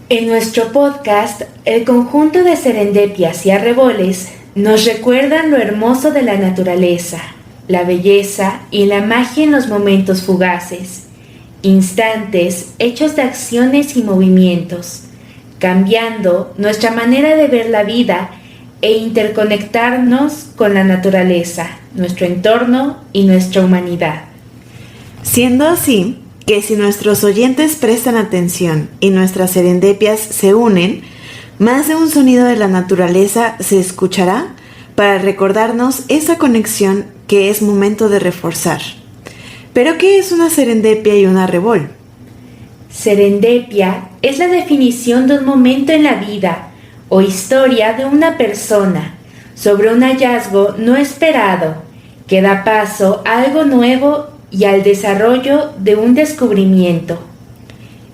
En nuestro podcast, el conjunto de serendepias y arreboles nos recuerdan lo hermoso de la naturaleza, la belleza y la magia en los momentos fugaces, instantes hechos de acciones y movimientos, cambiando nuestra manera de ver la vida e interconectarnos con la naturaleza, nuestro entorno y nuestra humanidad. Siendo así, que si nuestros oyentes prestan atención y nuestras serendepias se unen, más de un sonido de la naturaleza se escuchará para recordarnos esa conexión que es momento de reforzar. ¿Pero qué es una serendipia y un arrebol? Serendipia es la definición de un momento en la vida o historia de una persona sobre un hallazgo no esperado que da paso a algo nuevo y al desarrollo de un descubrimiento.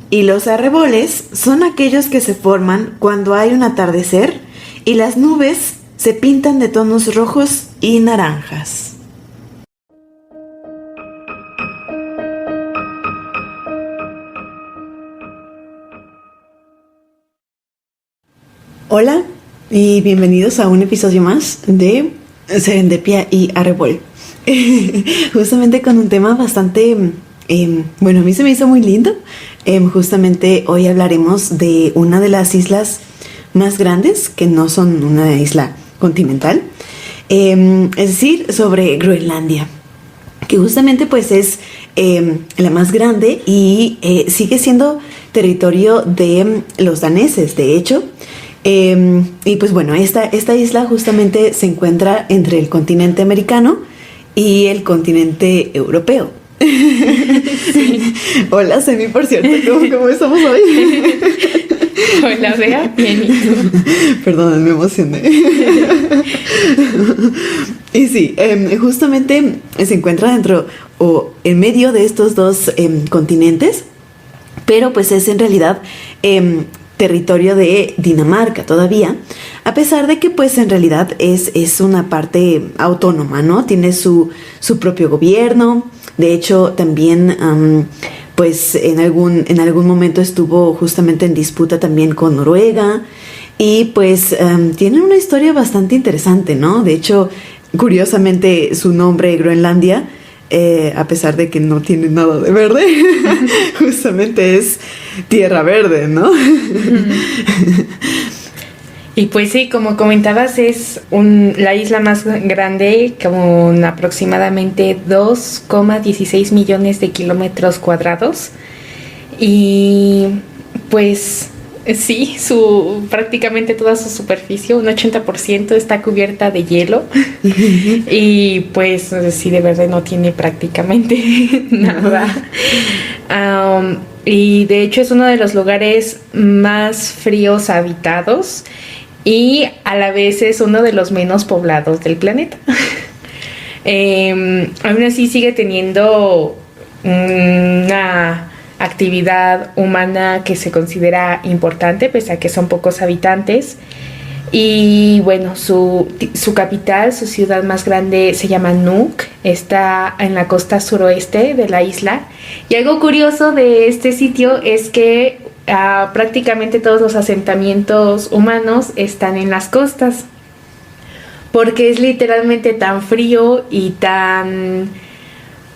Y los arreboles son aquellos que se forman cuando hay un atardecer y las nubes se pintan de tonos rojos y naranjas. Hola y bienvenidos a un episodio más de Serendipia y Arrebol. Justamente con un tema bastante, a mí se me hizo muy lindo. Justamente hoy hablaremos de una de las islas más grandes, que no son una isla continental, es decir, sobre Groenlandia, que justamente pues es la más grande y sigue siendo territorio de los daneses, de hecho. Y pues bueno, esta isla justamente se encuentra entre el continente americano y el continente europeo. Sí. Hola, Semi, por cierto, ¿cómo estamos hoy? Hola, Bea, bien, ¿y tú? Perdón, me emocioné. Y sí, justamente se encuentra dentro o en medio de estos dos continentes, pero pues es en realidad territorio de Dinamarca todavía, a pesar de que pues en realidad es una parte autónoma, ¿no? Tiene su propio gobierno. De hecho, también pues en algún momento estuvo justamente en disputa también con Noruega y pues tiene una historia bastante interesante, ¿no? De hecho, curiosamente su nombre, Groenlandia, a pesar de que no tiene nada de verde, justamente es tierra verde, ¿no? Y pues sí, como comentabas, es la isla más grande, con aproximadamente 2,16 millones de kilómetros cuadrados. Y pues sí, prácticamente toda su superficie, un 80% está cubierta de hielo. Y pues sí, de verdad no tiene prácticamente nada. Y de hecho es uno de los lugares más fríos habitados y a la vez es uno de los menos poblados del planeta. Aún así sigue teniendo una actividad humana que se considera importante, pese a que son pocos habitantes. Y bueno, su capital, su ciudad más grande se llama Nuuk, está en la costa suroeste de la isla. Y algo curioso de este sitio es que prácticamente todos los asentamientos humanos están en las costas, porque es literalmente tan frío y tan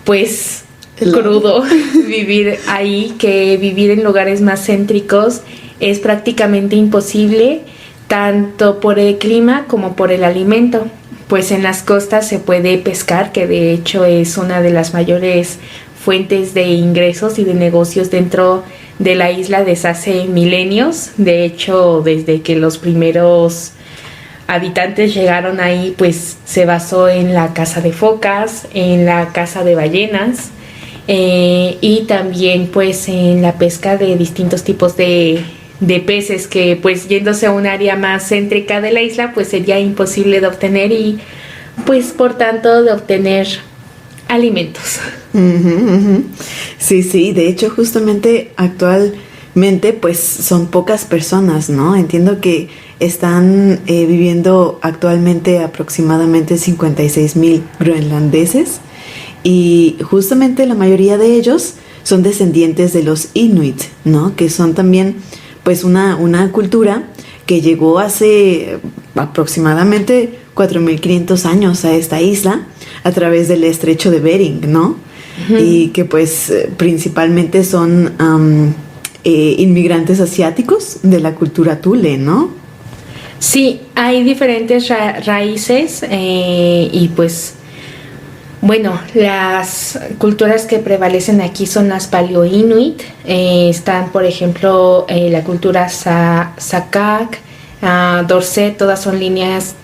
pues crudo vivir ahí, que vivir en lugares más céntricos es prácticamente imposible, tanto por el clima como por el alimento. Pues en las costas se puede pescar, que de hecho es una de las mayores fuentes de ingresos y de negocios dentro de la isla desde hace milenios. De hecho, desde que los primeros habitantes llegaron ahí, pues se basó en la caza de focas, en la caza de ballenas, y también pues en la pesca de distintos tipos de peces, que pues yéndose a un área más céntrica de la isla pues sería imposible de obtener y pues por tanto de obtener alimentos. Sí, de hecho justamente actualmente pues son pocas personas, ¿no? Entiendo que están viviendo actualmente aproximadamente 56,000 groenlandeses y justamente la mayoría de ellos son descendientes de los Inuit, ¿no? Que son también pues una cultura que llegó hace aproximadamente 4.500 años a esta isla a través del estrecho de Bering, ¿no? Uh-huh. Y que pues principalmente son inmigrantes asiáticos de la cultura Thule, ¿no? Sí, hay diferentes raíces y pues bueno, las culturas que prevalecen aquí son las paleo-inuit. Están, por ejemplo, la cultura Sakak, Dorset, todas son líneas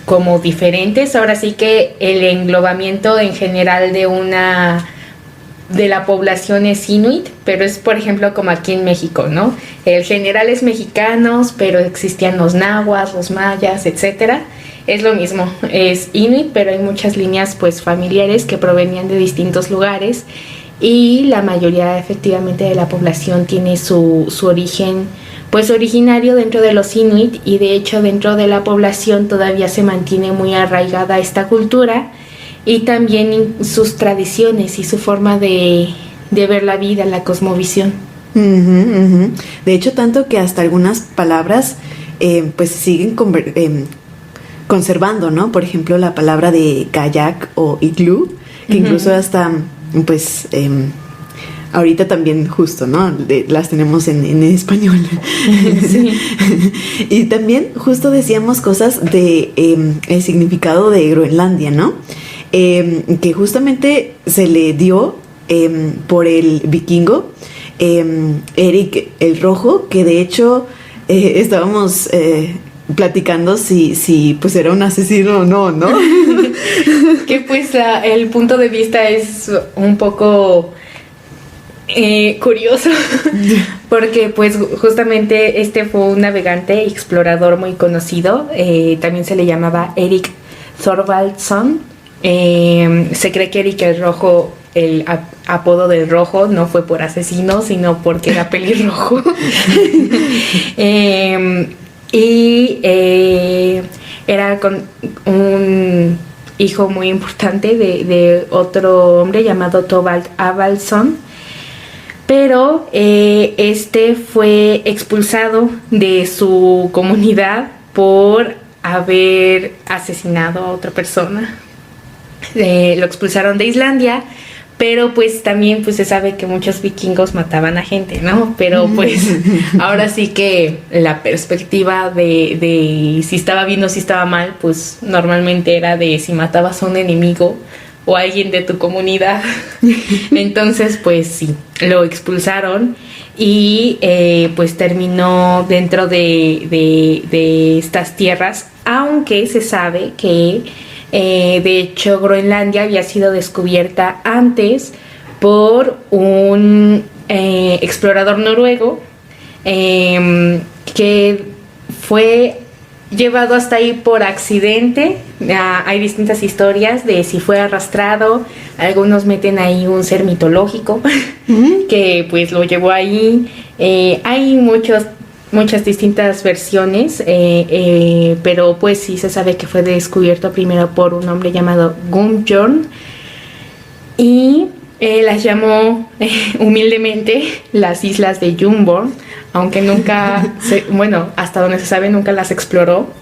como diferentes. Ahora sí que el englobamiento en general de la población es inuit, pero es, por ejemplo, como aquí en México, ¿no? El general es mexicanos, pero existían los nahuas, los mayas, etcétera. Es lo mismo, es inuit, pero hay muchas líneas pues familiares que provenían de distintos lugares y la mayoría efectivamente de la población tiene su origen pues originario dentro de los inuit, y de hecho dentro de la población todavía se mantiene muy arraigada esta cultura y también sus tradiciones y su forma de ver la vida, la cosmovisión. Uh-huh, uh-huh. De hecho, tanto que hasta algunas palabras pues siguen conservando, ¿no? Por ejemplo, la palabra de kayak o iglú, que uh-huh. incluso hasta, pues, ahorita también justo, ¿no? Las tenemos en español. Sí. Y también justo decíamos cosas de el significado de Groenlandia, ¿no? Que justamente se le dio por el vikingo Eric el Rojo, que de hecho estábamos platicando si pues era un asesino o no, ¿no? Que pues el punto de vista es un poco curioso, porque pues justamente este fue un navegante y explorador muy conocido, también se le llamaba Eric Thorvaldsson. Se cree que Eric el Rojo, el apodo del Rojo, no fue por asesino, sino porque era pelirrojo. Y era con un hijo muy importante de otro hombre llamado Thorvald Avaldsson, pero este fue expulsado de su comunidad por haber asesinado a otra persona. Lo expulsaron de Islandia, pero pues también pues se sabe que muchos vikingos mataban a gente, ¿no? Pero pues ahora sí que la perspectiva de si estaba bien o si estaba mal, pues normalmente era de si matabas a un enemigo o a alguien de tu comunidad. Entonces pues sí, lo expulsaron y pues terminó dentro de estas tierras, aunque se sabe que de hecho Groenlandia había sido descubierta antes por un explorador noruego que fue llevado hasta ahí por accidente. Hay distintas historias de si fue arrastrado, algunos meten ahí un ser mitológico que pues lo llevó ahí. Hay muchas distintas versiones, pero pues sí se sabe que fue descubierto primero por un hombre llamado Gunnbjörn y las llamó humildemente las islas de Jumborn, aunque nunca, hasta donde se sabe nunca las exploró,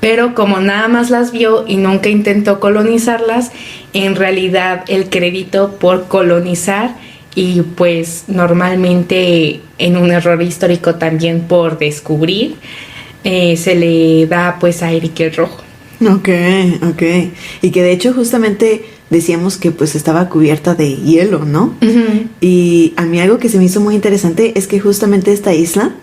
pero como nada más las vio y nunca intentó colonizarlas, en realidad el crédito por colonizar y pues normalmente en un error histórico también por descubrir se le da pues a Eric el Rojo. Ok. Y que de hecho justamente decíamos que pues estaba cubierta de hielo, ¿no? Uh-huh. Y a mí algo que se me hizo muy interesante es que justamente esta isla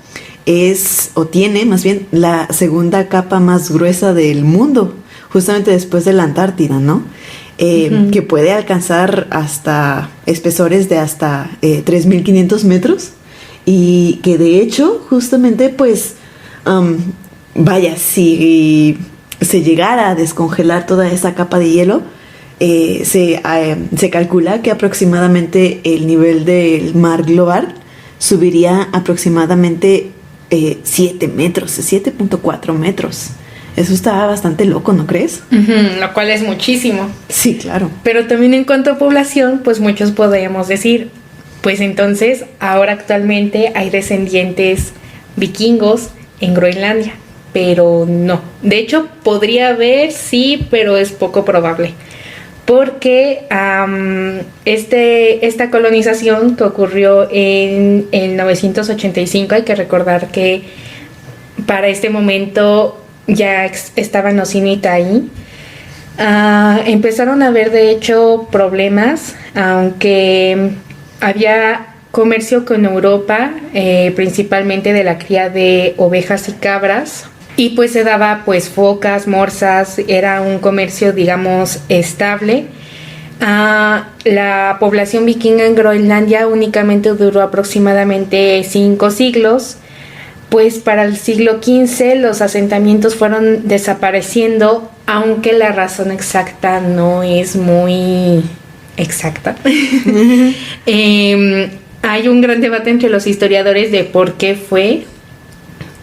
tiene más bien la segunda capa más gruesa del mundo, justamente después de la Antártida, ¿no? Uh-huh. Que puede alcanzar hasta espesores de hasta 3.500 metros y que de hecho justamente pues si se llegara a descongelar toda esa capa de hielo, se calcula que aproximadamente el nivel del mar global subiría aproximadamente 7 metros, 7.4 metros. Eso está bastante loco, ¿no crees? Uh-huh, lo cual es muchísimo. Sí, claro. Pero también en cuanto a población, pues muchos podríamos decir, pues entonces ahora actualmente hay descendientes vikingos en Groenlandia, pero no. De hecho, podría haber, sí, pero es poco probable. Porque esta colonización que ocurrió en el 985, hay que recordar que para este momento ya estaban los Inuit ahí. Empezaron a haber de hecho problemas, aunque había comercio con Europa, principalmente de la cría de ovejas y cabras. Y pues se daba pues focas, morsas, era un comercio digamos estable. La población vikinga en Groenlandia únicamente duró aproximadamente 5 siglos, pues para el siglo XV los asentamientos fueron desapareciendo, aunque la razón exacta no es muy exacta. Hay un gran debate entre los historiadores de por qué fue.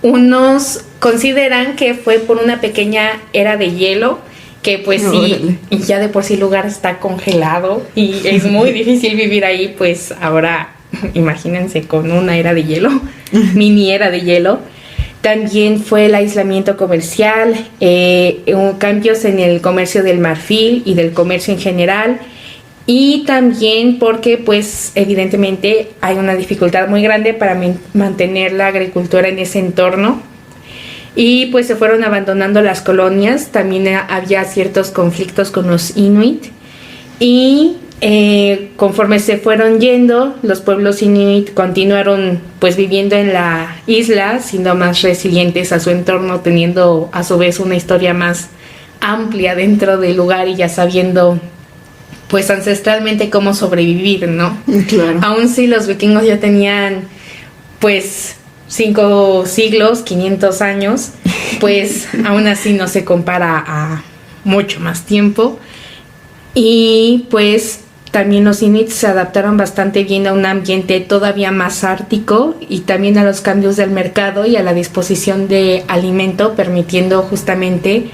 Unos consideran que fue por una pequeña era de hielo, que pues sí, ya de por sí el lugar está congelado y es muy difícil vivir ahí, pues ahora imagínense con una era de hielo, mini era de hielo. También fue el aislamiento comercial, cambios en el comercio del marfil y del comercio en general. Y también porque pues evidentemente hay una dificultad muy grande para mantener la agricultura en ese entorno, y pues se fueron abandonando las colonias. También había ciertos conflictos con los Inuit, y conforme se fueron yendo, los pueblos Inuit continuaron pues viviendo en la isla, siendo más resilientes a su entorno, teniendo a su vez una historia más amplia dentro del lugar y ya sabiendo pues ancestralmente cómo sobrevivir, ¿no? Claro. Aún si los vikingos ya tenían pues 5 siglos, 500 años, pues aún así no se compara a mucho más tiempo. Y pues también los Inuit se adaptaron bastante bien a un ambiente todavía más ártico y también a los cambios del mercado y a la disposición de alimento, permitiendo justamente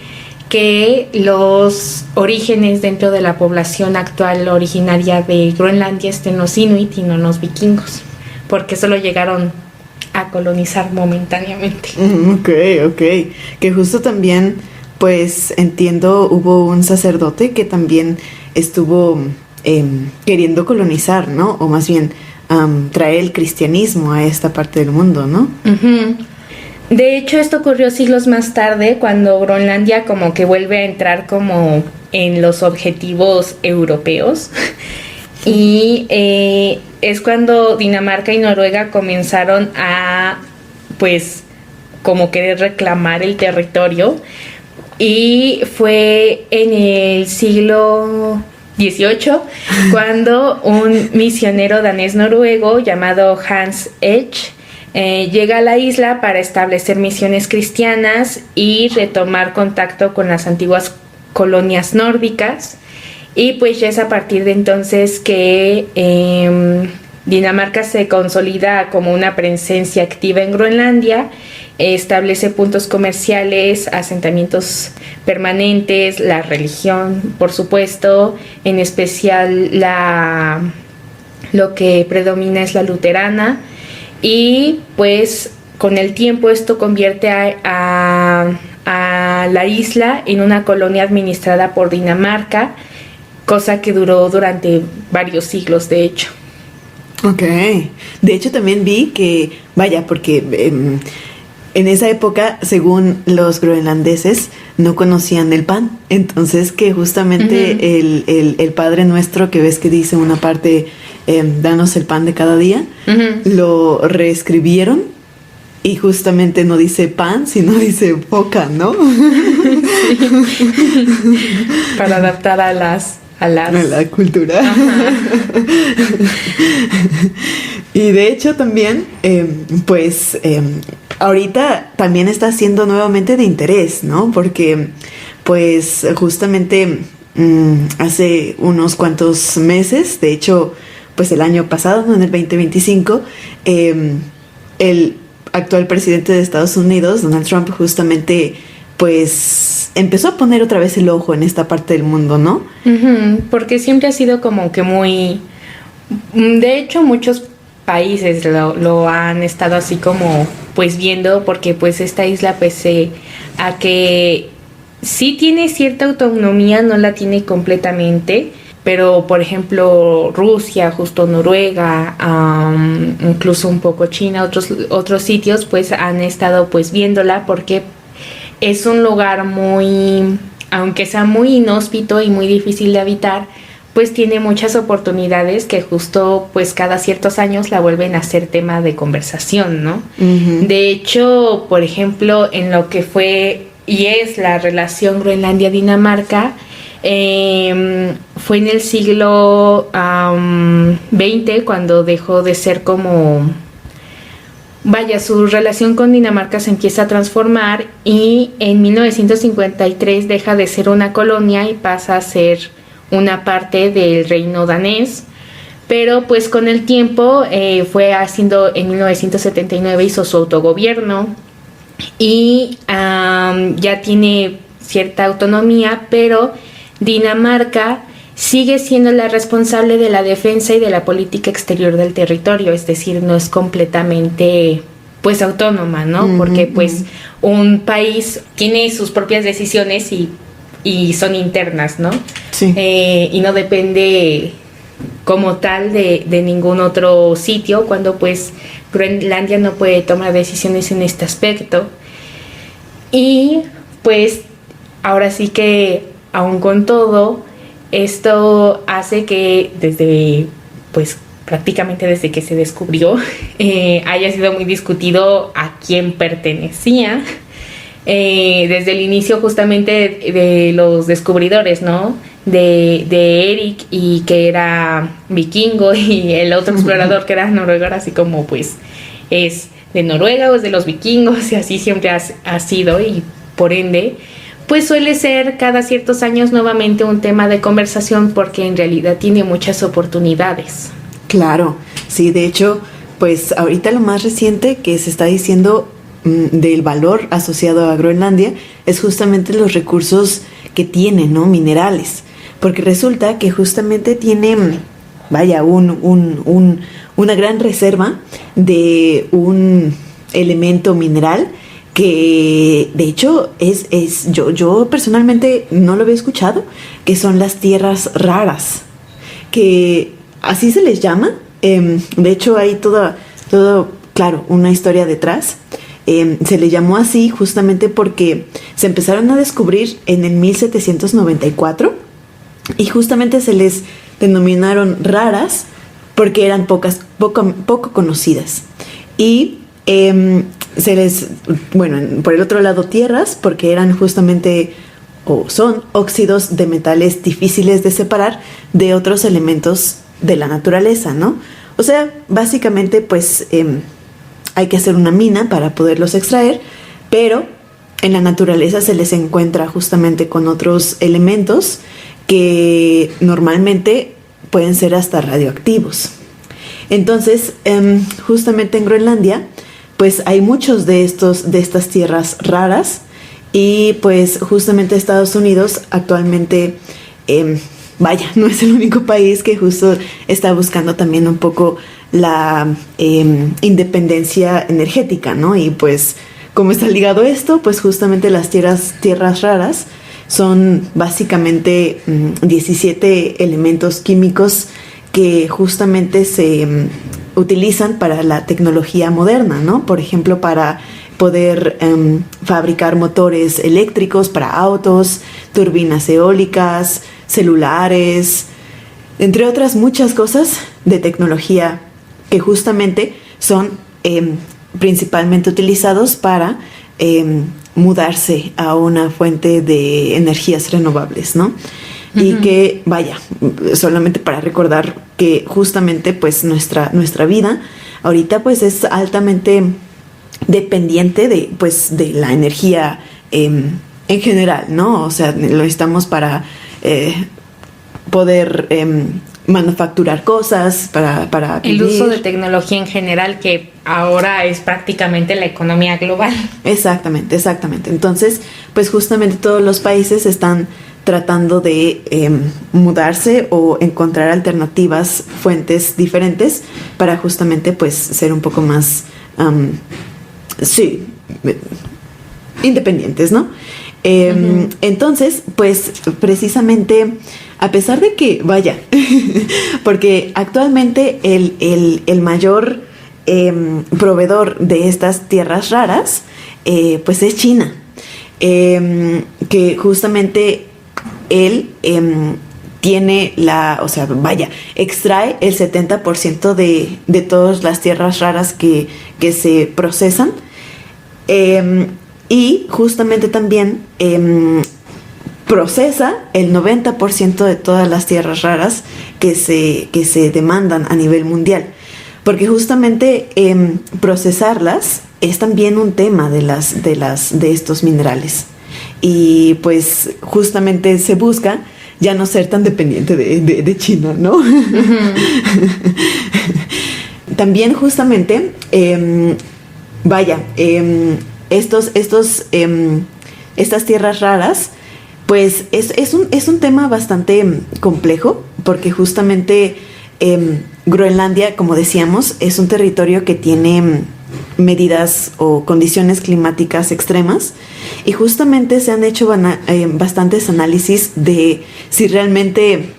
que los orígenes dentro de la población actual originaria de Groenlandia estén los Inuit y no los vikingos, porque solo llegaron a colonizar momentáneamente. Ok. Que justo también, pues entiendo, hubo un sacerdote que también estuvo queriendo colonizar, ¿no? O más bien traer el cristianismo a esta parte del mundo, ¿no? Uh-huh. De hecho, esto ocurrió siglos más tarde, cuando Groenlandia como que vuelve a entrar como en los objetivos europeos. Y es cuando Dinamarca y Noruega comenzaron a, pues, como querer reclamar el territorio. Y fue en el siglo XVIII cuando un misionero danés-noruego llamado Hans Edge llega a la isla para establecer misiones cristianas y retomar contacto con las antiguas colonias nórdicas. Y pues ya es a partir de entonces que Dinamarca se consolida como una presencia activa en Groenlandia, establece puntos comerciales, asentamientos permanentes, la religión, por supuesto, en especial lo que predomina es la luterana. Y pues con el tiempo esto convierte a la isla en una colonia administrada por Dinamarca, cosa que duró durante varios siglos, de hecho. Ok. De hecho también vi que, vaya, porque en esa época, según los groenlandeses, no conocían el pan. Entonces que justamente el Padre Nuestro, que ves que dice una parte, danos el pan de cada día, lo reescribieron y justamente no dice pan, sino dice boca, ¿no? Sí. Para adaptar a la cultura. Y de hecho también, pues ahorita también está siendo nuevamente de interés, ¿no? Porque pues justamente hace unos cuantos meses, de hecho pues el año pasado, ¿no? En el 2025, el actual presidente de Estados Unidos, Donald Trump, justamente pues empezó a poner otra vez el ojo en esta parte del mundo, ¿no? Porque siempre ha sido como que muy... De hecho, muchos países lo han estado así como pues viendo, porque pues esta isla, pese a que sí tiene cierta autonomía, no la tiene completamente, pero por ejemplo Rusia, justo Noruega, incluso un poco China, otros sitios pues han estado pues viéndola, porque es un lugar muy, aunque sea muy inhóspito y muy difícil de habitar, pues tiene muchas oportunidades que justo pues cada ciertos años la vuelven a ser tema de conversación, ¿no? Uh-huh. De hecho, por ejemplo, en lo que fue y es la relación Groenlandia-Dinamarca, fue en el siglo XX cuando dejó de ser como... Vaya, su relación con Dinamarca se empieza a transformar y en 1953 deja de ser una colonia y pasa a ser una parte del reino danés, pero pues con el tiempo fue haciendo, en 1979 hizo su autogobierno y ya tiene cierta autonomía, pero Dinamarca sigue siendo la responsable de la defensa y de la política exterior del territorio, es decir, no es completamente pues autónoma, ¿no? Uh-huh, porque pues un país tiene sus propias decisiones y son internas, ¿no? Sí. Y no depende como tal de ningún otro sitio, cuando pues Groenlandia no puede tomar decisiones en este aspecto. Y pues ahora sí que aún con todo, esto hace que desde, pues prácticamente desde que se descubrió, haya sido muy discutido a quién pertenecía, desde el inicio justamente de los descubridores, ¿no? De Erik, y que era vikingo, y el otro explorador que era noruego, así como pues es de Noruega o es de los vikingos, y así siempre ha sido, y por ende pues suele ser cada ciertos años nuevamente un tema de conversación, porque en realidad tiene muchas oportunidades. Claro, sí, de hecho, pues ahorita lo más reciente que se está diciendo del valor asociado a Groenlandia es justamente los recursos que tiene, ¿no? Minerales, porque resulta que justamente tiene, vaya, una gran reserva de un elemento mineral que de hecho yo personalmente no lo había escuchado, que son las tierras raras, que así se les llama. De hecho hay todo, claro, una historia detrás. Se le llamó así justamente porque se empezaron a descubrir en el 1794 y justamente se les denominaron raras porque eran poco conocidas. Y se les, bueno, por el otro lado tierras, porque eran justamente o son óxidos de metales difíciles de separar de otros elementos de la naturaleza, ¿no? O sea, básicamente pues hay que hacer una mina para poderlos extraer, pero en la naturaleza se les encuentra justamente con otros elementos que normalmente pueden ser hasta radioactivos. Entonces, justamente en Groenlandia pues hay muchos de estas tierras raras, y pues justamente Estados Unidos actualmente, vaya, no es el único país que justo está buscando también un poco la independencia energética, ¿no? Y pues, ¿cómo está ligado esto? Pues justamente las tierras raras son básicamente 17 elementos químicos que justamente se utilizan para la tecnología moderna, ¿no? Por ejemplo, para poder fabricar motores eléctricos para autos, turbinas eólicas, celulares, entre otras muchas cosas de tecnología que justamente son principalmente utilizados para mudarse a una fuente de energías renovables, ¿no? Uh-huh. Y que, vaya, solamente para recordar que justamente pues nuestra vida ahorita pues es altamente dependiente de la energía en general, ¿no? O sea, lo necesitamos para poder manufacturar cosas, para vivir. El uso de tecnología en general, que ahora es prácticamente la economía global. Exactamente. Entonces, pues justamente todos los países están tratando de mudarse o encontrar alternativas, fuentes diferentes para justamente pues ser un poco más, sí, independientes, ¿no? Entonces, pues precisamente, a pesar de que, vaya, porque actualmente el mayor proveedor de estas tierras raras, pues es China, que justamente él tiene extrae el 70% de todas las tierras raras que se procesan. Y justamente también procesa el 90% de todas las tierras raras que se demandan a nivel mundial. Porque justamente procesarlas es también un tema de estos minerales. Y pues justamente se busca ya no ser tan dependiente de China, ¿no? Uh-huh. También justamente, estas tierras raras, pues es un tema bastante complejo, porque justamente Groenlandia, como decíamos, es un territorio que tiene medidas o condiciones climáticas extremas, y justamente se han hecho bastantes análisis de si realmente,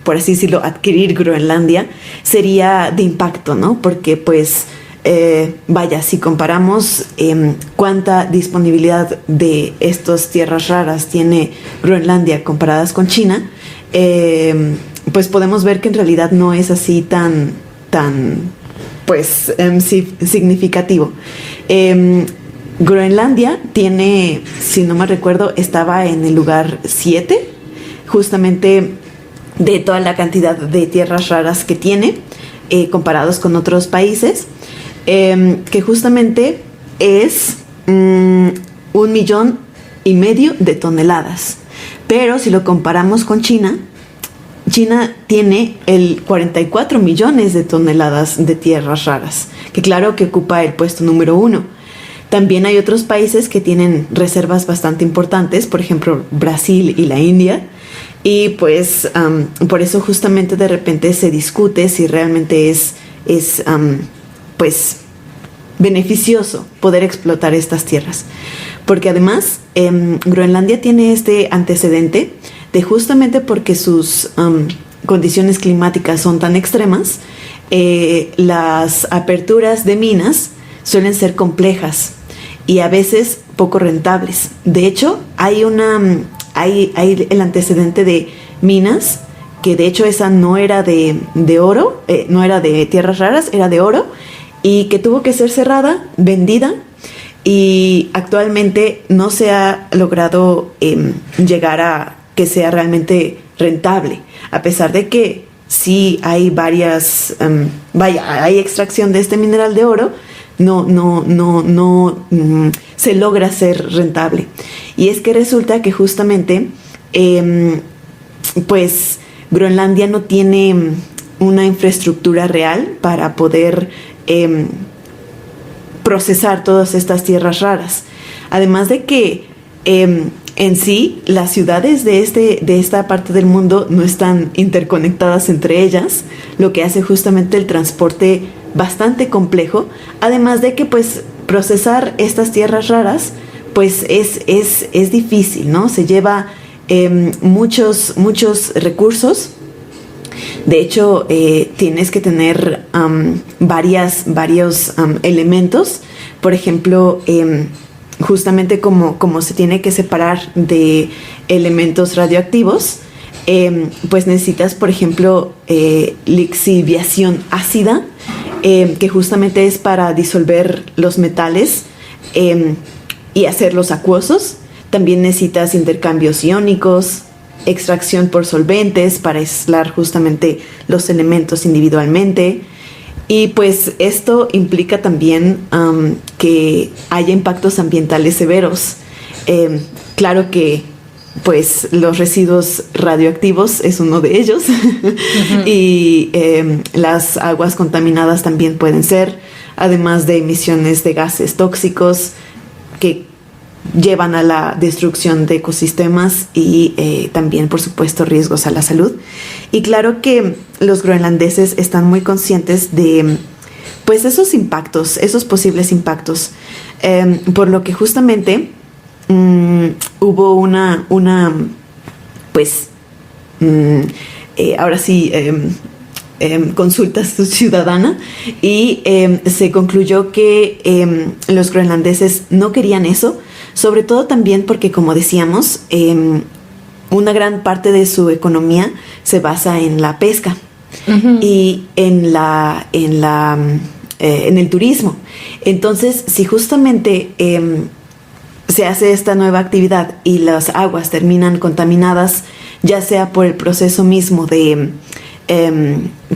por así decirlo, adquirir Groenlandia sería de impacto, ¿no? Porque pues si comparamos cuánta disponibilidad de estas tierras raras tiene Groenlandia comparadas con China, pues podemos ver que en realidad no es así tan significativo. Groenlandia tiene, si no me recuerdo, estaba en el lugar 7, justamente de toda la cantidad de tierras raras que tiene, comparados con otros países. Que justamente es 1,5 millones de toneladas. Pero si lo comparamos con China tiene el 44 millones de toneladas de tierras raras, que claro que ocupa el puesto número 1. También hay otros países que tienen reservas bastante importantes, por ejemplo Brasil y la India, y pues por eso justamente de repente se discute si realmente es pues beneficioso poder explotar estas tierras, porque además Groenlandia tiene este antecedente de justamente porque sus condiciones climáticas son tan extremas, las aperturas de minas suelen ser complejas y a veces poco rentables. De hecho, hay el antecedente de minas, que de hecho esa no era de oro, no era de tierras raras, era de oro, y que tuvo que ser cerrada, vendida, y actualmente no se ha logrado llegar a que sea realmente rentable, a pesar de que sí hay hay extracción de este mineral de oro, no se logra ser rentable. Y es que resulta que justamente pues Groenlandia no tiene una infraestructura real para poder procesar todas estas tierras raras. Además de que en sí las ciudades de esta parte del mundo no están interconectadas entre ellas, lo que hace justamente el transporte bastante complejo. Además de que pues procesar estas tierras raras pues es difícil, ¿no? Se lleva muchos recursos. De hecho, tienes que tener varios elementos. Por ejemplo, justamente como se tiene que separar de elementos radioactivos, pues necesitas, por ejemplo, lixiviación ácida, que justamente es para disolver los metales y hacerlos acuosos. También necesitas intercambios iónicos, extracción por solventes para aislar justamente los elementos individualmente. Y pues esto implica también que haya impactos ambientales severos. Claro que pues los residuos radioactivos es uno de ellos. Uh-huh. Y las aguas contaminadas también pueden ser, además de emisiones de gases tóxicos que llevan a la destrucción de ecosistemas y también, por supuesto, riesgos a la salud. Y claro que los groenlandeses están muy conscientes de pues esos impactos, esos posibles impactos, por lo que justamente hubo una pues ahora sí consulta ciudadana y se concluyó que los groenlandeses no querían eso, sobre todo también porque, como decíamos, una gran parte de su economía se basa en la pesca y en el turismo. Entonces, si justamente se hace esta nueva actividad y las aguas terminan contaminadas, ya sea por el proceso mismo de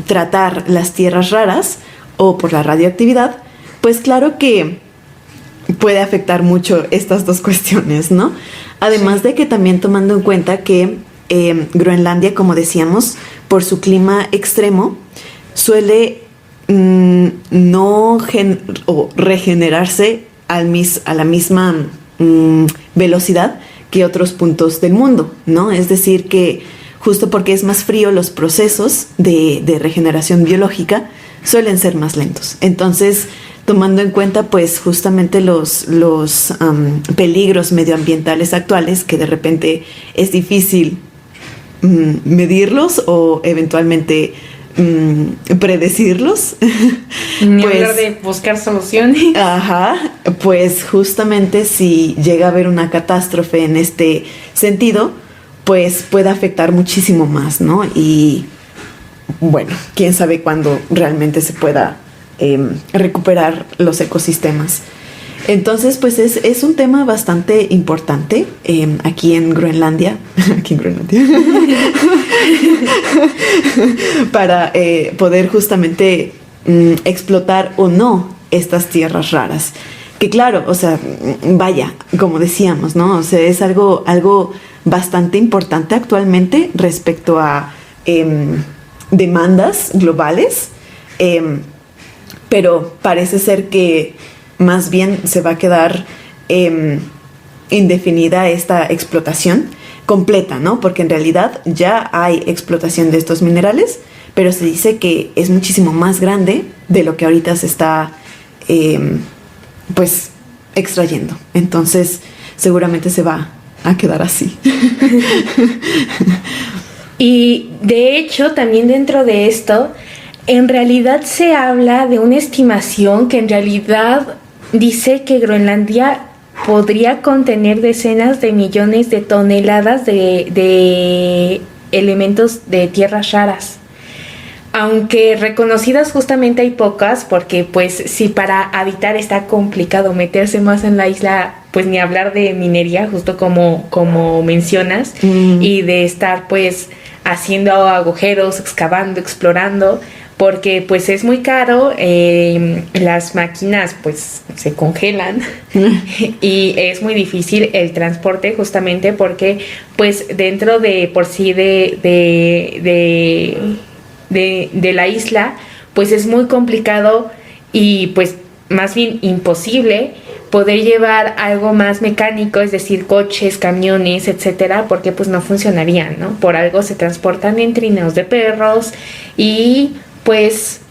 tratar las tierras raras o por la radioactividad, pues claro que puede afectar mucho estas dos cuestiones, ¿no? Además de que también tomando en cuenta que Groenlandia, como decíamos, por su clima extremo, suele no regenerarse a la misma velocidad que otros puntos del mundo, ¿no? Es decir, que justo porque es más frío, los procesos de regeneración biológica suelen ser más lentos. Entonces, tomando en cuenta pues justamente los peligros medioambientales actuales, que de repente es difícil medirlos o eventualmente predecirlos. Ni pues, hablar de buscar soluciones. Ajá, pues justamente si llega a haber una catástrofe en este sentido, pues puede afectar muchísimo más, ¿no? Y bueno, quién sabe cuándo realmente se pueda recuperar los ecosistemas. Entonces, pues es un tema bastante importante aquí en Groenlandia, para poder justamente explotar o no estas tierras raras. Que claro, o sea, vaya, como decíamos, ¿no? O sea, es algo bastante importante actualmente respecto a demandas globales, pero parece ser que más bien se va a quedar indefinida esta explotación completa, ¿no? Porque en realidad ya hay explotación de estos minerales, pero se dice que es muchísimo más grande de lo que ahorita se está pues extrayendo. Entonces seguramente se va a quedar así. Y de hecho también dentro de esto, en realidad se habla de una estimación que en realidad dice que Groenlandia podría contener decenas de millones de toneladas de elementos de tierras raras. Aunque reconocidas justamente hay pocas, porque pues si para habitar está complicado meterse más en la isla, pues ni hablar de minería, justo como mencionas, y de estar pues haciendo agujeros, excavando, explorando, porque pues es muy caro, las máquinas pues se congelan y es muy difícil el transporte, justamente porque pues dentro de por sí de la isla pues es muy complicado y pues más bien imposible poder llevar algo más mecánico, es decir, coches, camiones, etcétera, porque pues no funcionarían, ¿no? Por algo se transportan en trineos de perros y pues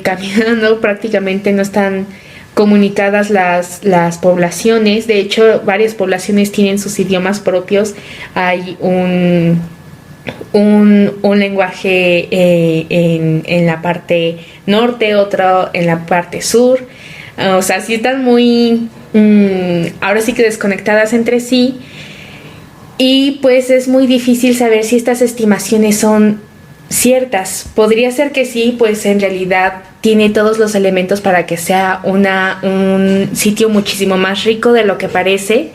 caminando prácticamente no están comunicadas las poblaciones. De hecho, varias poblaciones tienen sus idiomas propios. Hay un lenguaje en la parte norte, otro en la parte sur. O sea, sí están muy ahora sí que desconectadas entre sí, y pues es muy difícil saber si estas estimaciones son ciertas. Podría ser que sí, pues en realidad tiene todos los elementos para que sea un sitio muchísimo más rico de lo que parece,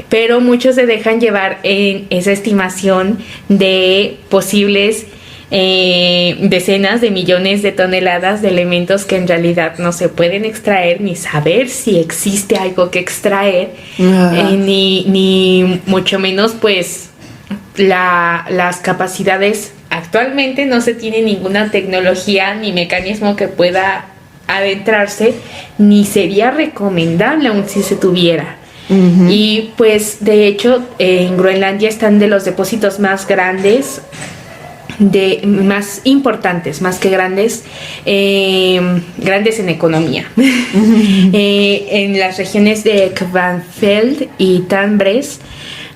pero muchos se dejan llevar en esa estimación de posibles decenas de millones de toneladas de elementos que en realidad no se pueden extraer, ni saber si existe algo que extraer, ni mucho menos pues las capacidades. Actualmente no se tiene ninguna tecnología ni mecanismo que pueda adentrarse, ni sería recomendable aún si se tuviera. Y pues de hecho en Groenlandia están de los depósitos más grandes, más importantes, más que grandes, grandes en economía. En las regiones de Kvanfeld y Tanbres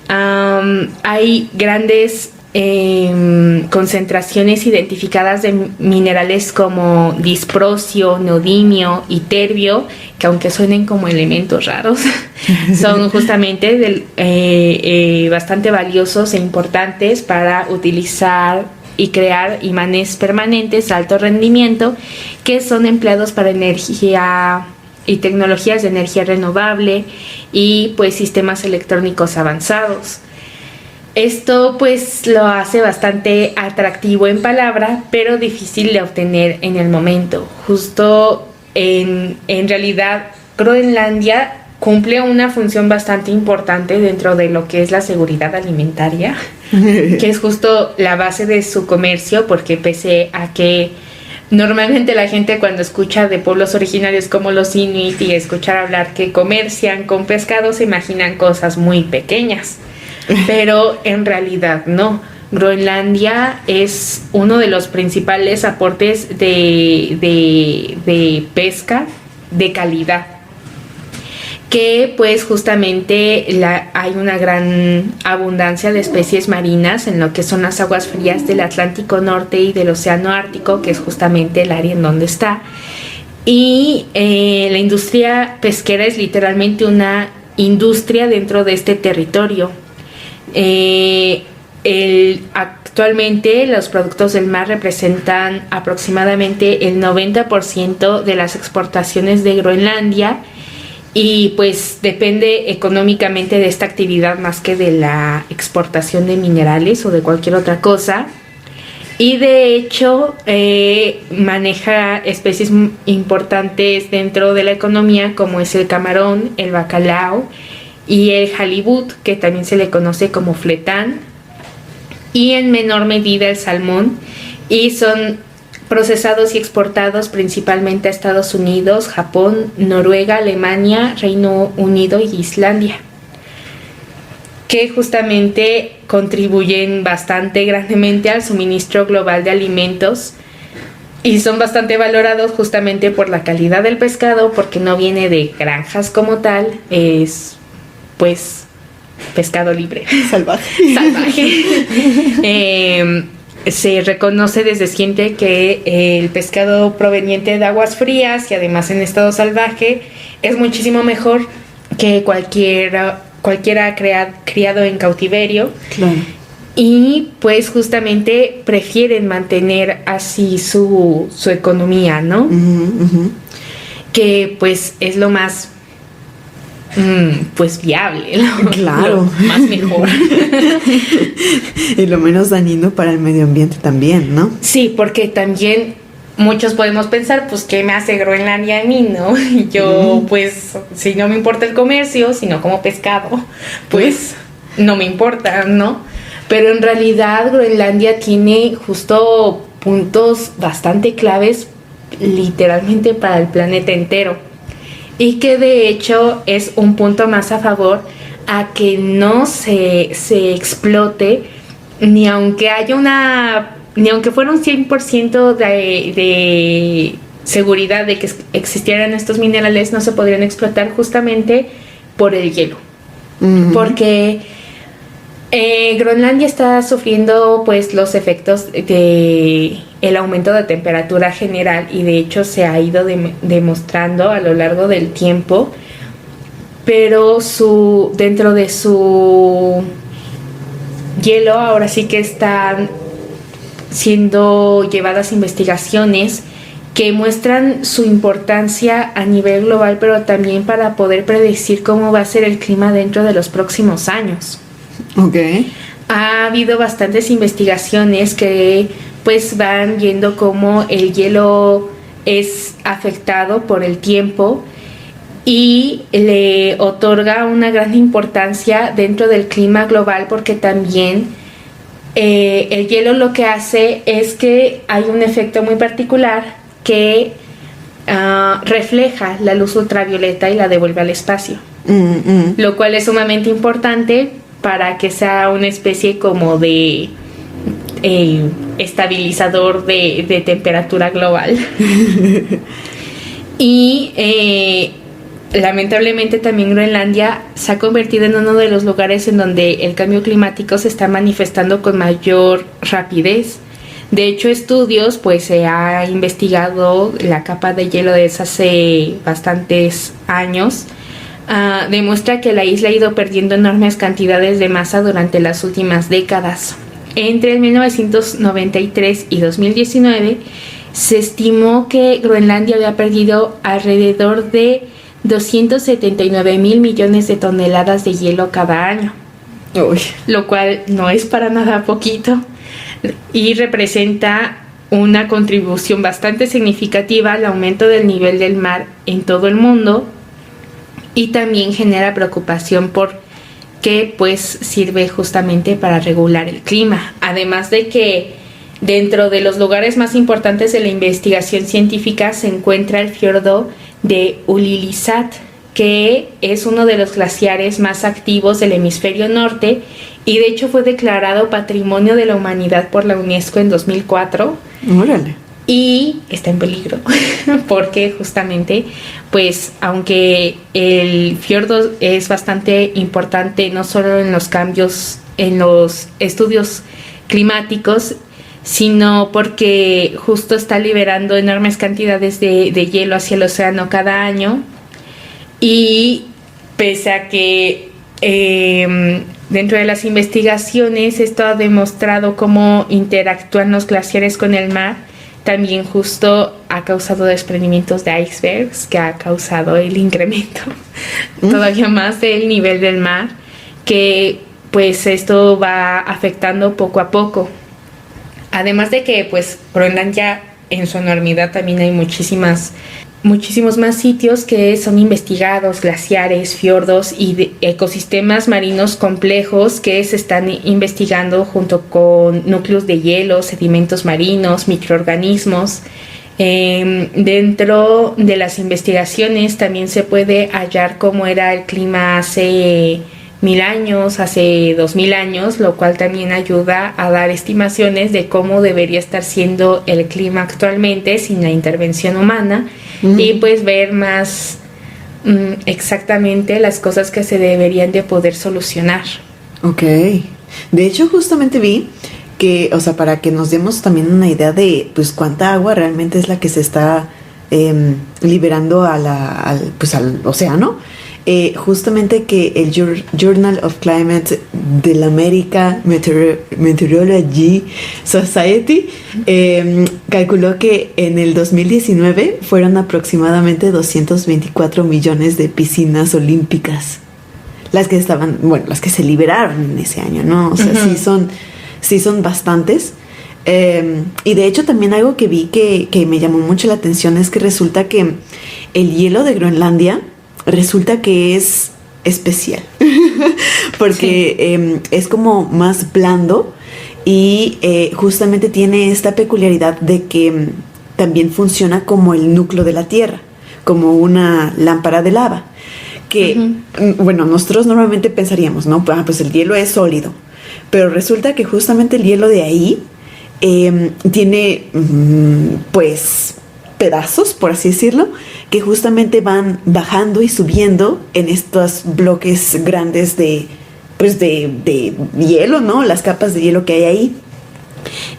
hay grandes concentraciones identificadas de minerales como disprosio, neodimio y terbio, que aunque suenen como elementos raros, son justamente bastante valiosos e importantes para utilizar y crear imanes permanentes de alto rendimiento que son empleados para energía y tecnologías de energía renovable y pues sistemas electrónicos avanzados. Esto pues lo hace bastante atractivo en palabra, pero difícil de obtener en el momento. Justo en realidad Groenlandia cumple una función bastante importante dentro de lo que es la seguridad alimentaria, que es justo la base de su comercio, porque pese a que normalmente la gente cuando escucha de pueblos originarios como los Inuit y escuchar hablar que comercian con pescado se imaginan cosas muy pequeñas, pero en realidad no. Groenlandia es uno de los principales aportes de pesca de calidad, que pues justamente hay una gran abundancia de especies marinas en lo que son las aguas frías del Atlántico Norte y del Océano Ártico, que es justamente el área en donde está. Y la industria pesquera es literalmente una industria dentro de este territorio. Actualmente los productos del mar representan aproximadamente el 90% de las exportaciones de Groenlandia, y pues depende económicamente de esta actividad más que de la exportación de minerales o de cualquier otra cosa. Y de hecho maneja especies importantes dentro de la economía, como es el camarón, el bacalao y el halibut, que también se le conoce como fletán, y en menor medida el salmón, y son procesados y exportados principalmente a Estados Unidos, Japón, Noruega, Alemania, Reino Unido y Islandia, que justamente contribuyen bastante grandemente al suministro global de alimentos y son bastante valorados justamente por la calidad del pescado, porque no viene de granjas como tal, es pues pescado libre. Salvaje. Se reconoce desde siempre que el pescado proveniente de aguas frías y además en estado salvaje es muchísimo mejor que cualquiera criado en cautiverio. Claro. Y pues justamente prefieren mantener así su economía, ¿no? Que pues es lo más pues viable, ¿no? Claro. Lo más mejor. Y lo menos dañino para el medio ambiente también, ¿no? Sí, porque también muchos podemos pensar, pues, ¿qué me hace Groenlandia a mí, no? Y yo, pues, si no me importa el comercio, si no como pescado, pues, no me importa, ¿no? Pero en realidad Groenlandia tiene justo puntos bastante claves, literalmente para el planeta entero. Y que de hecho es un punto más a favor a que no se explote, ni aunque fuera un 100% de seguridad de que existieran estos minerales, no se podrían explotar justamente por el hielo. Porque Groenlandia está sufriendo pues los efectos de el aumento de temperatura general, y de hecho se ha ido demostrando a lo largo del tiempo, pero dentro de su hielo ahora sí que están siendo llevadas investigaciones que muestran su importancia a nivel global, pero también para poder predecir cómo va a ser el clima dentro de los próximos años. Okay. Ha habido bastantes investigaciones que pues van viendo cómo el hielo es afectado por el tiempo y le otorga una gran importancia dentro del clima global, porque también el hielo lo que hace es que hay un efecto muy particular que refleja la luz ultravioleta y la devuelve al espacio, lo cual es sumamente importante para que sea una especie como de estabilizador de temperatura global. Y lamentablemente también Groenlandia se ha convertido en uno de los lugares en donde el cambio climático se está manifestando con mayor rapidez. De hecho, estudios, pues se ha investigado la capa de hielo desde hace bastantes años. Demuestra que la isla ha ido perdiendo enormes cantidades de masa durante las últimas décadas. Entre 1993 y 2019 se estimó que Groenlandia había perdido alrededor de 279 mil millones de toneladas de hielo cada año. Uy. Lo cual no es para nada poquito y representa una contribución bastante significativa al aumento del nivel del mar en todo el mundo, y también genera preocupación porque pues sirve justamente para regular el clima, además de que dentro de los lugares más importantes de la investigación científica se encuentra el fiordo de Ilulissat, que es uno de los glaciares más activos del hemisferio norte y de hecho fue declarado Patrimonio de la Humanidad por la UNESCO en 2004. Órale. Y está en peligro porque justamente, pues aunque el fiordo es bastante importante no solo en los cambios en los estudios climáticos, sino porque justo está liberando enormes cantidades de hielo hacia el océano cada año. Y pese a que dentro de las investigaciones esto ha demostrado cómo interactúan los glaciares con el mar, también justo ha causado desprendimientos de icebergs, que ha causado el incremento todavía más del nivel del mar, que pues esto va afectando poco a poco. Además de que pues Groenlandia en su enormidad también hay muchísimos más sitios que son investigados, glaciares, fiordos y ecosistemas marinos complejos que se están investigando junto con núcleos de hielo, sedimentos marinos, microorganismos. Dentro de las investigaciones también se puede hallar cómo era el clima hace 1000 años, hace 2000 años, lo cual también ayuda a dar estimaciones de cómo debería estar siendo el clima actualmente sin la intervención humana. Y pues ver más exactamente las cosas que se deberían de poder solucionar. Ok. De hecho, justamente vi que, o sea, para que nos demos también una idea de pues cuánta agua realmente es la que se está liberando al océano. Justamente que el Journal of Climate de la American Meteorology Society calculó que en el 2019 fueron aproximadamente 224 millones de piscinas olímpicas las que se liberaron en ese año, ¿no? O sea, sí son bastantes. Y de hecho también algo que vi que me llamó mucho la atención es que resulta que el hielo de Groenlandia resulta que es especial porque es como más blando y justamente tiene esta peculiaridad de que también funciona como el núcleo de la Tierra, como una lámpara de lava que, bueno, nosotros normalmente pensaríamos, ¿no? Pues el hielo es sólido, pero resulta que justamente el hielo de ahí tiene pues pedazos, por así decirlo, que justamente van bajando y subiendo en estos bloques grandes de hielo, ¿no? Las capas de hielo que hay ahí.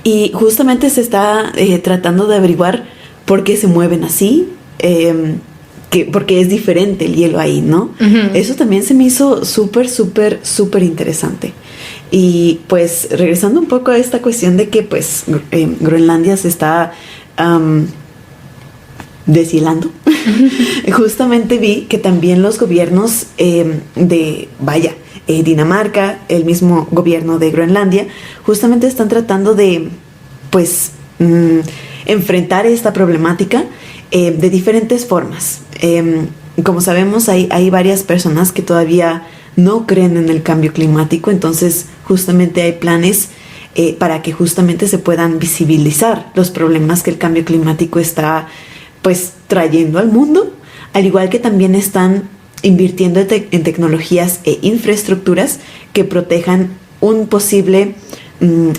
Y justamente se está tratando de averiguar por qué se mueven así, porque es diferente el hielo ahí, ¿no? Eso también se me hizo súper interesante. Y pues regresando un poco a esta cuestión de que pues Groenlandia se está deshielando. Justamente vi que también los gobiernos Dinamarca, el mismo gobierno de Groenlandia, justamente están tratando de pues enfrentar esta problemática de diferentes formas. Como sabemos, hay varias personas que todavía no creen en el cambio climático, entonces justamente hay planes para que justamente se puedan visibilizar los problemas que el cambio climático está pues trayendo al mundo, al igual que también están invirtiendo en tecnologías e infraestructuras que protejan un posible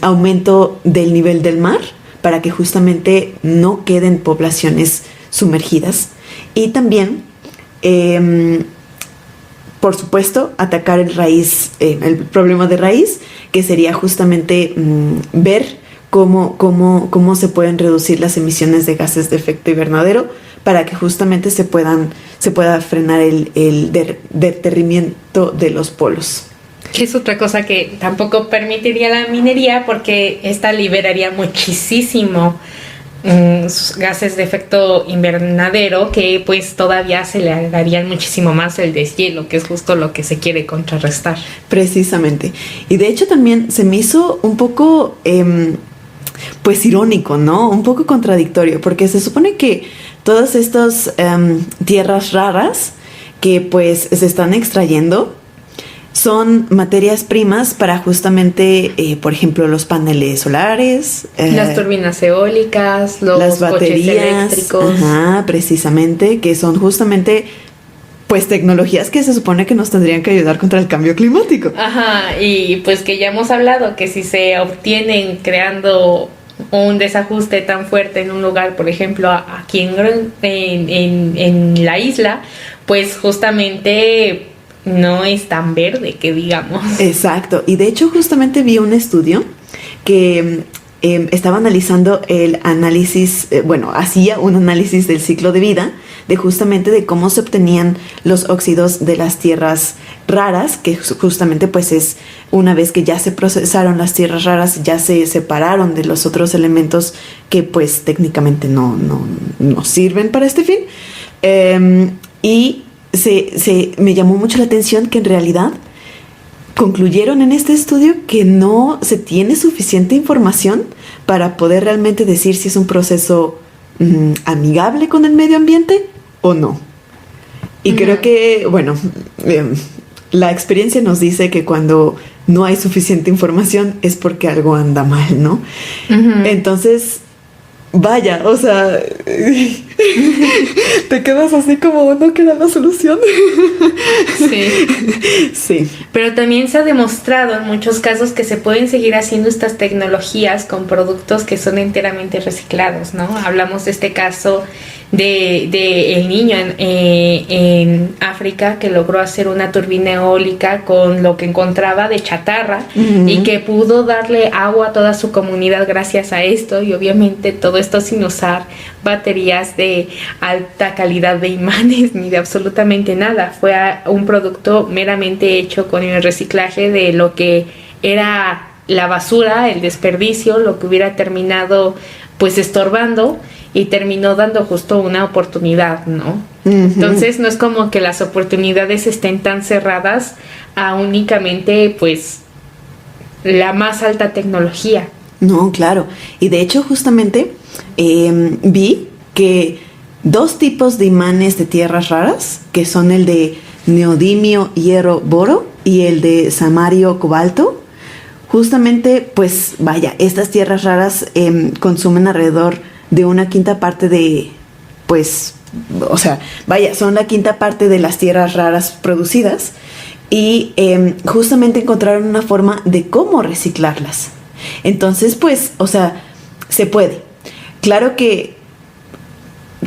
aumento del nivel del mar para que justamente no queden poblaciones sumergidas. Y también, por supuesto, atacar el problema de raíz, que sería justamente ver cómo se pueden reducir las emisiones de gases de efecto invernadero para que justamente se pueda frenar el deterrimiento de los polos. Que es otra cosa que tampoco permitiría la minería, porque esta liberaría muchísimo gases de efecto invernadero, que pues todavía se le darían muchísimo más el deshielo, que es justo lo que se quiere contrarrestar. Precisamente. Y de hecho también se me hizo un poco pues irónico, ¿no? Un poco contradictorio, porque se supone que todas estas tierras raras que pues se están extrayendo son materias primas para justamente, por ejemplo, los paneles solares, las turbinas eólicas, las baterías, coches eléctricos. Ajá, precisamente, que son justamente pues tecnologías que se supone que nos tendrían que ayudar contra el cambio climático. Ajá, y pues que ya hemos hablado que si se obtienen creando un desajuste tan fuerte en un lugar, por ejemplo, aquí en la isla, pues justamente no es tan verde que digamos. Exacto, y de hecho justamente vi un estudio que estaba analizando el análisis, hacía un análisis del ciclo de vida de justamente de cómo se obtenían los óxidos de las tierras raras, que justamente pues es una vez que ya se procesaron las tierras raras, ya se separaron de los otros elementos que pues técnicamente no sirven para este fin. Y me llamó mucho la atención que en realidad concluyeron en este estudio que no se tiene suficiente información para poder realmente decir si es un proceso amigable con el medio ambiente o no. Y creo que, la experiencia nos dice que cuando no hay suficiente información es porque algo anda mal, ¿no? Entonces, vaya, o sea, te quedas así como, no queda la solución. Sí. Pero también se ha demostrado en muchos casos que se pueden seguir haciendo estas tecnologías con productos que son enteramente reciclados, ¿no? Hablamos de este caso de el niño en África que logró hacer una turbina eólica con lo que encontraba de chatarra y que pudo darle agua a toda su comunidad gracias a esto, y obviamente todo esto sin usar baterías de alta calidad de imanes ni de absolutamente nada. Fue un producto meramente hecho con el reciclaje de lo que era la basura, el desperdicio, lo que hubiera terminado pues estorbando, y terminó dando justo una oportunidad, ¿no? Entonces no es como que las oportunidades estén tan cerradas a únicamente pues la más alta tecnología. No, claro. Y de hecho justamente vi que 2 tipos de imanes de tierras raras, que son el de neodimio, hierro, boro, y el de samario, cobalto, justamente pues vaya, estas tierras raras consumen alrededor de 1/5 parte de, pues, o sea, vaya, son la 1/5 parte de las tierras raras producidas, y justamente encontraron una forma de cómo reciclarlas. Entonces, pues, o sea, se puede. Claro que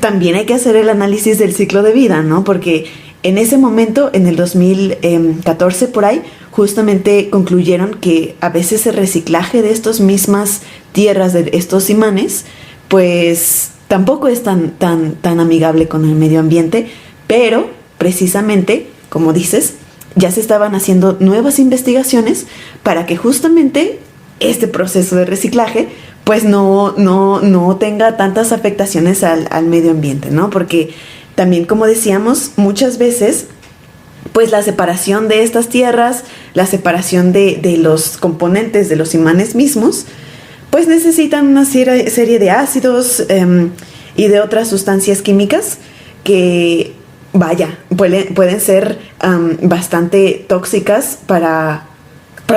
también hay que hacer el análisis del ciclo de vida, ¿no? Porque en ese momento, en el 2014 por ahí, justamente concluyeron que a veces el reciclaje de estas mismas tierras, de estos imanes, pues tampoco es tan amigable con el medio ambiente, pero precisamente, como dices, ya se estaban haciendo nuevas investigaciones para que justamente este proceso de reciclaje pues no tenga tantas afectaciones al medio ambiente, ¿no? Porque también, como decíamos, muchas veces pues la separación de estas tierras, la separación de los componentes de los imanes mismos, pues necesitan una serie de ácidos y de otras sustancias químicas que, vaya, pueden ser bastante tóxicas para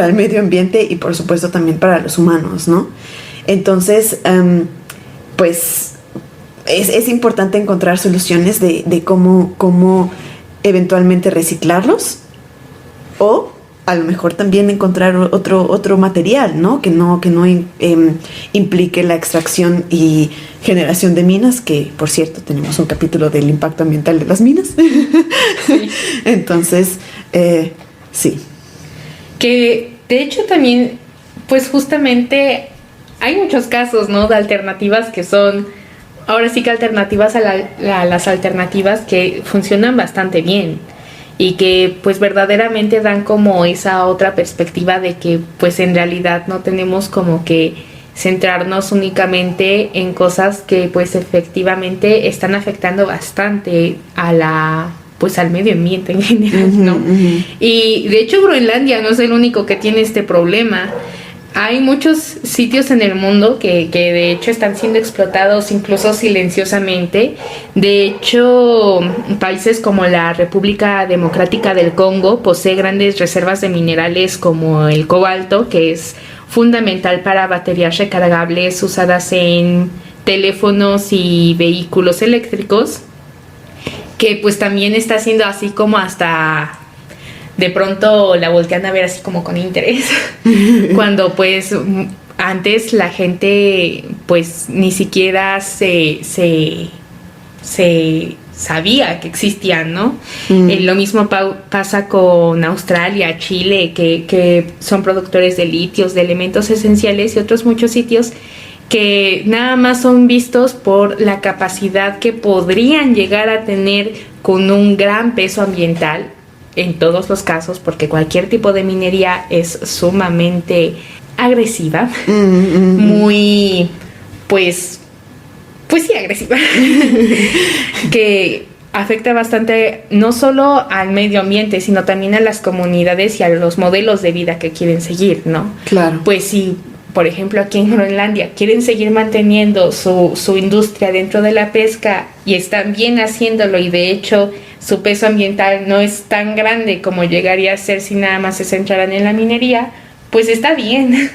el medio ambiente y por supuesto también para los humanos, ¿no? Entonces, pues es importante encontrar soluciones de cómo eventualmente reciclarlos, o a lo mejor también encontrar otro material, ¿no? Que no implique la extracción y generación de minas, que por cierto tenemos un capítulo del impacto ambiental de las minas. Sí. Entonces, sí. Que de hecho también, pues justamente hay muchos casos, ¿no? De alternativas que son, ahora sí que alternativas a las alternativas que funcionan bastante bien. Y que pues verdaderamente dan como esa otra perspectiva de que pues en realidad no tenemos como que centrarnos únicamente en cosas que pues efectivamente están afectando bastante al medio ambiente en general, ¿no? Y de hecho Groenlandia no es el único que tiene este problema. Hay muchos sitios en el mundo que de hecho están siendo explotados incluso silenciosamente. De hecho, países como la República Democrática del Congo posee grandes reservas de minerales como el cobalto, que es fundamental para baterías recargables usadas en teléfonos y vehículos eléctricos, que pues también está siendo así como hasta de pronto la voltean a ver así como con interés, cuando pues antes la gente pues ni siquiera se sabía que existían, ¿no? Lo mismo pasa con Australia, Chile, que son productores de litios, de elementos esenciales, y otros muchos sitios que nada más son vistos por la capacidad que podrían llegar a tener con un gran peso ambiental en todos los casos, porque cualquier tipo de minería es sumamente agresiva, muy, pues sí, agresiva, que afecta bastante no solo al medio ambiente, sino también a las comunidades y a los modelos de vida que quieren seguir, ¿no? Claro. Pues si, por ejemplo, aquí en Groenlandia quieren seguir manteniendo su industria dentro de la pesca y están bien haciéndolo, y de hecho su peso ambiental no es tan grande como llegaría a ser si nada más se centraran en la minería, pues está bien.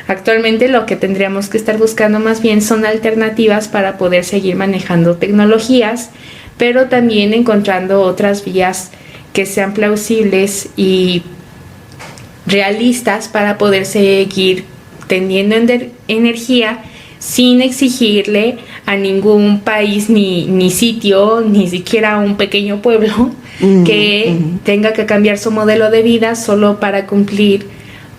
Actualmente lo que tendríamos que estar buscando más bien son alternativas para poder seguir manejando tecnologías, pero también encontrando otras vías que sean plausibles y realistas para poder seguir teniendo energía sin exigirle a ningún país ni sitio, ni siquiera a un pequeño pueblo que tenga que cambiar su modelo de vida solo para cumplir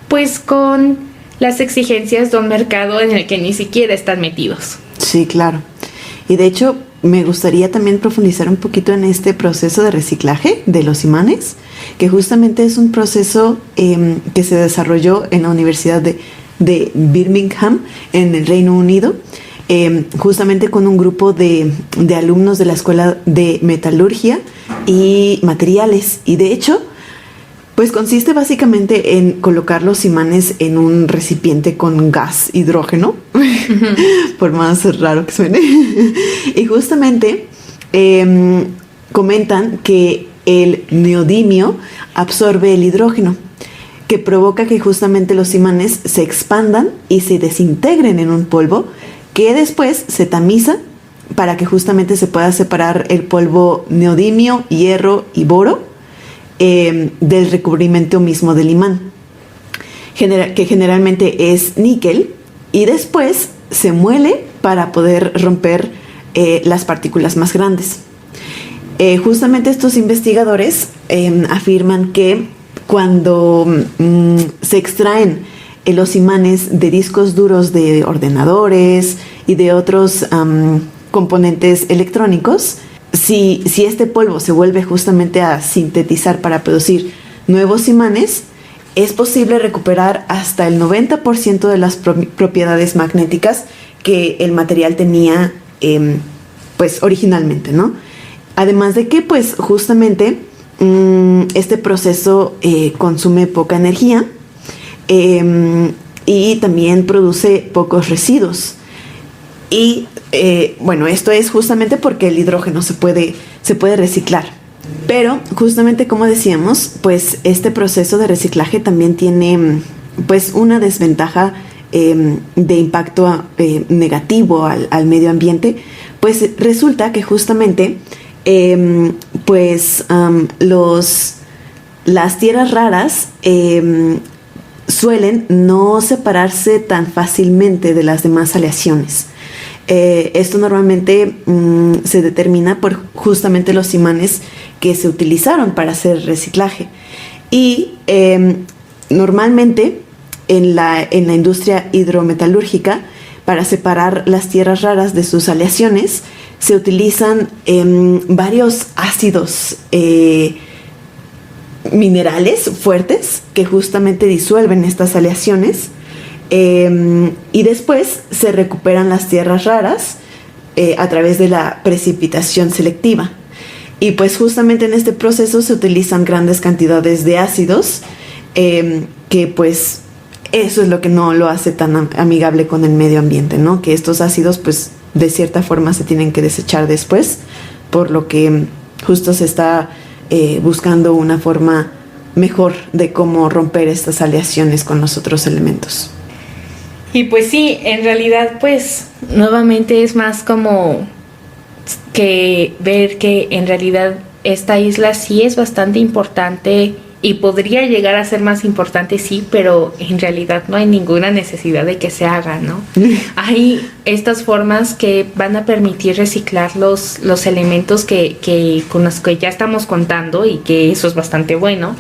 pues con las exigencias de un mercado en el que ni siquiera están metidos. Sí, claro. Y de hecho me gustaría también profundizar un poquito en este proceso de reciclaje de los imanes, que justamente es un proceso que se desarrolló en la Universidad de Birmingham, en el Reino Unido, justamente con un grupo de alumnos de la Escuela de Metalurgia y Materiales. Y de hecho, pues consiste básicamente en colocar los imanes en un recipiente con gas hidrógeno, por más raro que suene. Y justamente comentan que el neodimio absorbe el hidrógeno, que provoca que justamente los imanes se expandan y se desintegren en un polvo que después se tamiza para que justamente se pueda separar el polvo neodimio, hierro y boro del recubrimiento mismo del imán, que generalmente es níquel, y después se muele para poder romper las partículas más grandes. Justamente estos investigadores afirman que cuando se extraen los imanes de discos duros de ordenadores y de otros componentes electrónicos, si este polvo se vuelve justamente a sintetizar para producir nuevos imanes, es posible recuperar hasta el 90% de las propiedades magnéticas que el material tenía pues originalmente, ¿no? Además de que pues justamente este proceso consume poca energía y también produce pocos residuos. Y bueno, esto es justamente porque el hidrógeno se puede reciclar. Pero justamente como decíamos, pues este proceso de reciclaje también tiene pues una desventaja de impacto negativo al medio ambiente, Pues resulta que justamente las tierras raras suelen no separarse tan fácilmente de las demás aleaciones. Esto normalmente se determina por justamente los imanes que se utilizaron para hacer reciclaje. Y normalmente en la industria hidrometalúrgica, para separar las tierras raras de sus aleaciones, se utilizan varios ácidos minerales fuertes que justamente disuelven estas aleaciones, y después se recuperan las tierras raras a través de la precipitación selectiva. Y pues justamente en este proceso se utilizan grandes cantidades de ácidos, que pues eso es lo que no lo hace tan amigable con el medio ambiente, ¿no? Que estos ácidos pues de cierta forma se tienen que desechar después, por lo que justo se está buscando una forma mejor de cómo romper estas aleaciones con los otros elementos. Y pues sí, en realidad pues nuevamente es más como que ver que en realidad esta isla sí es bastante importante y podría llegar a ser más importante, sí, pero en realidad no hay ninguna necesidad de que se haga, ¿no? Hay estas formas que van a permitir reciclar los elementos que con los que ya estamos contando, y que eso es bastante bueno,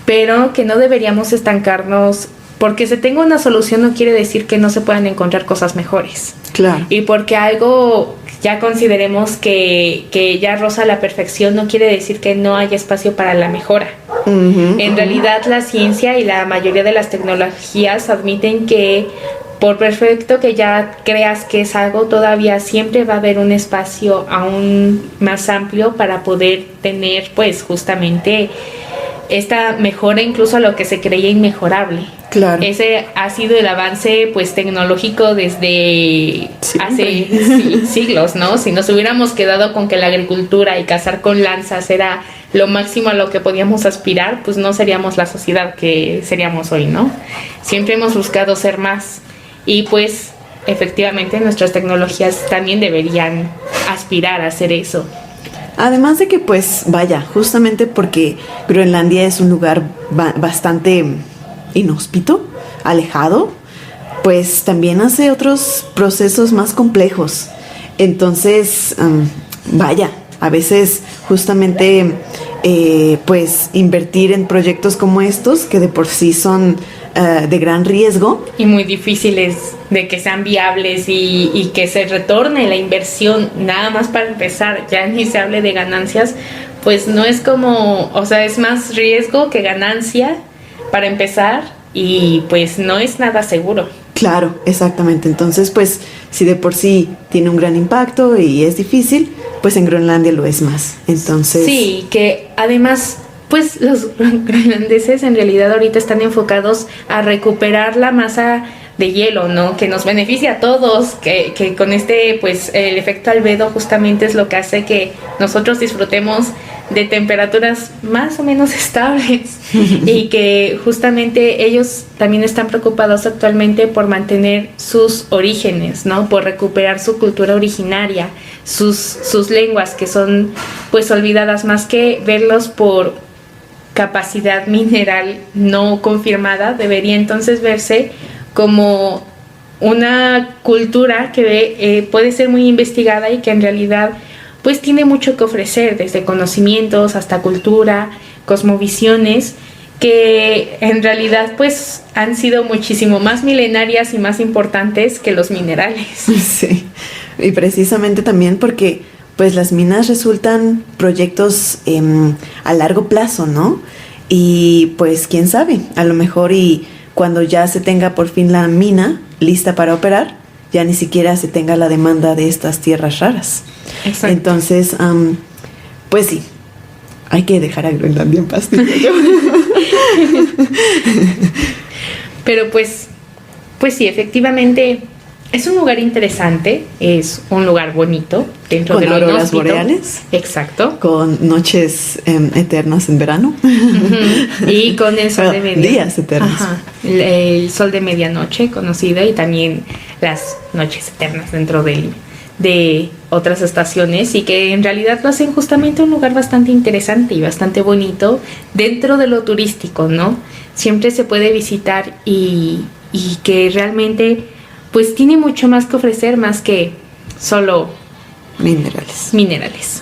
pero que no deberíamos estancarnos. Porque se tenga una solución no quiere decir que no se puedan encontrar cosas mejores. Claro. Y porque algo ya consideremos que ya roza la perfección, no quiere decir que no haya espacio para la mejora. En realidad la ciencia y la mayoría de las tecnologías admiten que por perfecto que ya creas que es algo, todavía siempre va a haber un espacio aún más amplio para poder tener pues justamente esta mejora, incluso a lo que se creía inmejorable. Claro. Ese ha sido el avance pues tecnológico desde hace siglos, ¿no? Si nos hubiéramos quedado con que la agricultura y cazar con lanzas era lo máximo a lo que podíamos aspirar, pues no seríamos la sociedad que seríamos hoy, ¿no? Siempre hemos buscado ser más, y pues efectivamente nuestras tecnologías también deberían aspirar a hacer eso. Además de que pues vaya, justamente porque Groenlandia es un lugar bastante inhóspito, alejado, pues también hace otros procesos más complejos. Entonces, vaya, a veces justamente pues invertir en proyectos como estos, que de por sí son de gran riesgo y muy difíciles de que sean viables y que se retorne la inversión, nada más para empezar, ya ni se hable de ganancias, pues no es como, o sea, es más riesgo que ganancia para empezar, y pues no es nada seguro. Claro, exactamente. Entonces, pues, si de por sí tiene un gran impacto y es difícil, pues en Groenlandia lo es más. Entonces... Sí, que además, pues los groenlandeses en realidad ahorita están enfocados a recuperar la masa de hielo, ¿no? Que nos beneficia a todos, que con pues el efecto albedo justamente es lo que hace que nosotros disfrutemos de temperaturas más o menos estables y que justamente ellos también están preocupados actualmente por mantener sus orígenes, ¿no? Por recuperar su cultura originaria, sus lenguas que son pues olvidadas, más que verlos por capacidad mineral no confirmada, debería entonces verse como una cultura que puede ser muy investigada y que en realidad pues tiene mucho que ofrecer, desde conocimientos hasta cultura, cosmovisiones, que en realidad pues han sido muchísimo más milenarias y más importantes que los minerales. Sí, y precisamente también porque pues las minas resultan proyectos a largo plazo, ¿no? Y pues quién sabe, a lo mejor y cuando ya se tenga por fin la mina lista para operar, ya ni siquiera se tenga la demanda de estas tierras raras. Exacto. Entonces, pues sí, hay que dejar a Groenlandia en paz. Pero pues sí, efectivamente es un lugar interesante, es un lugar bonito dentro con de lo auroras inhóspito. Boreales. Exacto. Con noches eternas en verano. Y con el sol de medianoche. Días eternos. Ajá. El sol de medianoche conocido, y también las noches eternas dentro del de otras estaciones y que en realidad lo hacen justamente un lugar bastante interesante y bastante bonito dentro de lo turístico, ¿no? Siempre se puede visitar y que realmente pues tiene mucho más que ofrecer, más que solo minerales.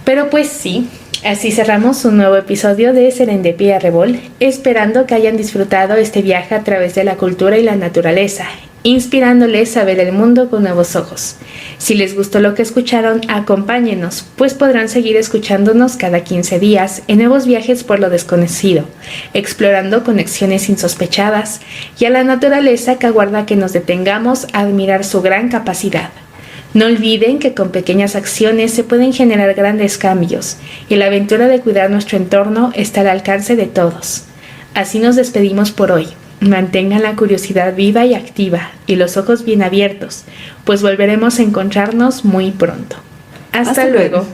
Pero pues sí, así cerramos un nuevo episodio de Serendipia y Arrebol, esperando que hayan disfrutado este viaje a través de la cultura y la naturaleza, inspirándoles a ver el mundo con nuevos ojos. Si les gustó lo que escucharon, acompáñenos, pues podrán seguir escuchándonos cada 15 días en nuevos viajes por lo desconocido, explorando conexiones insospechadas y a la naturaleza que aguarda que nos detengamos a admirar su gran capacidad. No olviden que con pequeñas acciones se pueden generar grandes cambios y la aventura de cuidar nuestro entorno está al alcance de todos. Así nos despedimos por hoy. Mantengan la curiosidad viva y activa y los ojos bien abiertos, pues volveremos a encontrarnos muy pronto. Hasta luego.